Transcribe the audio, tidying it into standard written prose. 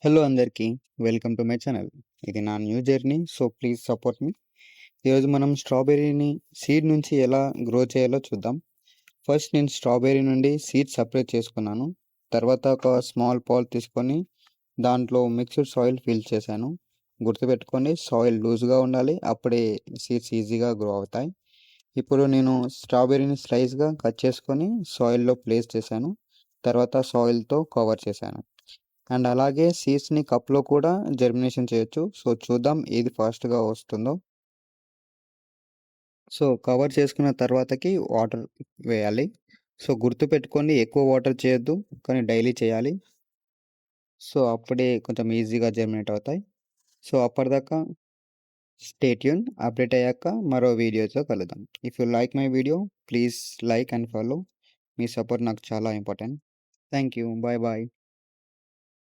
Hello అందరికీ. Welcome to my channel. ఇది నా new journey. So, please support me. ఈరోజు మనం స్ట్రాబెర్రీని సీడ్ నుంచి ఎలా గ్రో చేయాలో చూద్దాం. ఫస్ట్ నేను స్ట్రాబెర్రీ నుండి సీడ్ సెపరేట్ చేసుకున్నాను. తర్వాత ఒక స్మాల్ పాట్ తీసుకొని దాంట్లో మిక్స్డ్ సాయిల్ ఫిల్ చేశాను. గుర్తుపెట్టుకోండి, సాయిల్ లూజ్‌గా ఉండాలి. అప్పుడే సీడ్స్ ఈజీగా గ్రో అవుతాయి. ఇప్పుడు నేను స్ట్రాబెర్రీని స్లైస్‌గా కట్ చేసుకొని సాయిల్‌లో ప్లేస్ చేశాను. తర్వాత సాయిల్‌తో కవర్ చేశాను. అండ్ అలాగే సీడ్స్‌ని కప్‌లో కూడా జర్మినేషన్ చేయొచ్చు. సో, చూద్దాం ఏది ఫాస్ట్‌గా వస్తుందో. సో, కవర్ చేసుకున్న తర్వాతకి వాటర్ వేయాలి. సో, గుర్తుపెట్టుకోండి, ఎక్కువ వాటర్ చేయొద్దు. కానీ డైలీ చేయాలి. సో, అప్పుడే కొంచెం ఈజీగా జర్మినేట్ అవుతాయి. సో, అప్పటిదాకా స్టే ట్యూన్. అప్డేట్ అయ్యాక మరో వీడియోతో కలుద్దాం. If you like my video please like and follow. మీ సపోర్ట్ నాకు చాలా important. Thank you. Bye bye.